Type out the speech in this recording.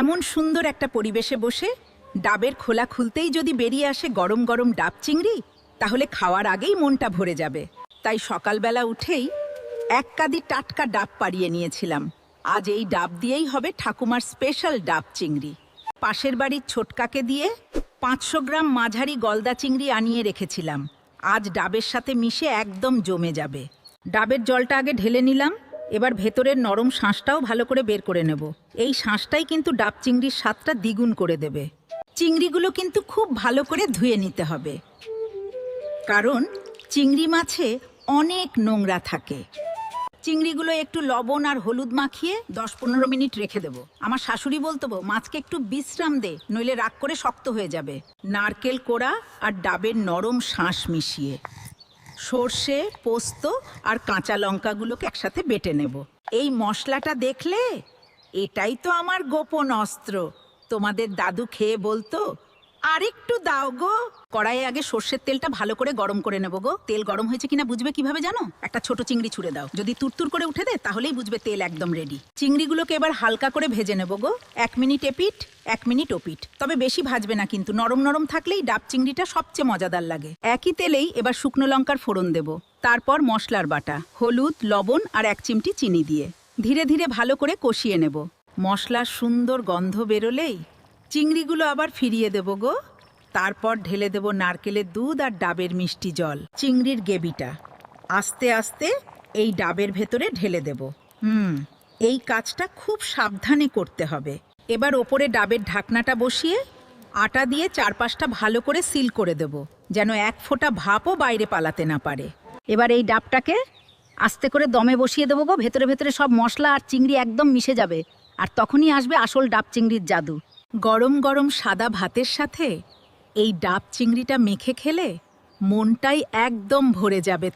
এমন সুন্দর একটা পরিবেশে বসে ডাবের খোলা খুলতেই যদি বেরিয়ে আসে গরম গরম ডাব চিংড়ি, তাহলে খাওয়ার আগেই মনটা ভরে যাবে। তাই সকালবেলা উঠেই এক কাঁদি টাটকা ডাব পাড়িয়ে নিয়েছিলাম। আজ এই ডাব দিয়েই হবে ঠাকুমার স্পেশাল ডাব চিংড়ি। পাশের বাড়ির ছোটকাকে দিয়ে 500 গ্রাম মাঝারি গলদা চিংড়ি আনিয়ে রেখেছিলাম। আজ ডাবের সাথে মিশে একদম জমে যাবে। ডাবের জলটা আগে ঢেলে নিলাম। এবার ভেতরের নরম শাঁসটাও ভালো করে বের করে নেব। এই শাঁসটাই কিন্তু ডাব চিংড়ির স্বাদটা দ্বিগুণ করে দেবে। চিংড়িগুলো কিন্তু খুব ভালো করে ধুয়ে নিতে হবে, কারণ চিংড়ি মাছে অনেক নোংরা থাকে। চিংড়িগুলো একটু লবণ আর হলুদ মাখিয়ে 10-15 মিনিট রেখে দেব। আমার শাশুড়ি বলতো, মাছকে একটু বিশ্রাম দে, নইলে রাগ করে শক্ত হয়ে যাবে। নারকেল কোড়া আর ডাবের নরম শাঁস মিশিয়ে সর্ষে, পোস্ত আর কাঁচা লঙ্কাগুলোকে একসাথে বেটে নেব। এই মশলাটা দেখলে এটাই তো আমার গোপন অস্ত্র। তোমাদের দাদু খেয়ে বলতো, আরেকটু দাও গো। কড়াইয়ে আগে সর্ষের তেলটা ভালো করে গরম করে নেব গো। তেল গরম হয়েছে কিনা বুঝবে কিভাবে জানো? একটা ছোট চিংড়ি ছুঁড়ে দাও, যদি তুরতুর করে উঠে দেয় তাহলেই বুঝবে তেল একদম রেডি। চিংড়িগুলোকে এবার হালকা করে ভেজে নেব গো। 1 মিনিট এপিঠ 1 মিনিট ওপিঠ, তবে বেশি ভাজবে না কিন্তু। নরম নরম থাকলেই ডাব চিংড়িটা সবচেয়ে মজাদার লাগে। একই তেলেই এবার শুকনো লঙ্কার ফোড়ন দেব, তারপর মশলার বাটা, হলুদ, লবণ আর 1 চিমটি চিনি দিয়ে ধীরে ধীরে ভালো করে কষিয়ে নেব। মশলার সুন্দর গন্ধ বেরোলেই চিংড়িগুলো আবার ফিরিয়ে দেব গো। তারপর ঢেলে দেব নারকেলের দুধ আর ডাবের মিষ্টি জল। চিংড়ির গ্রেভিটা আস্তে আস্তে এই ডাবের ভেতরে ঢেলে দেব। এই কাজটা খুব সাবধানে করতে হবে। এবার ওপরে ডাবের ঢাকনাটা বসিয়ে আটা দিয়ে চারপাশটা ভালো করে সিল করে দেব, যেন এক ফোঁটা ভাপও বাইরে পালাতে না পারে। এবার এই ডাবটাকে আস্তে করে দমে বসিয়ে দেবো গো। ভেতরে ভেতরে সব মশলা আর চিংড়ি একদম মিশে যাবে, আর তখনই আসবে আসল ডাব চিংড়ির জাদু। গরম গরম সাদা ভাতের সাথে এই ডাব চিংড়িটা মেখে খেলে মনটাই একদম ভরে যাবে।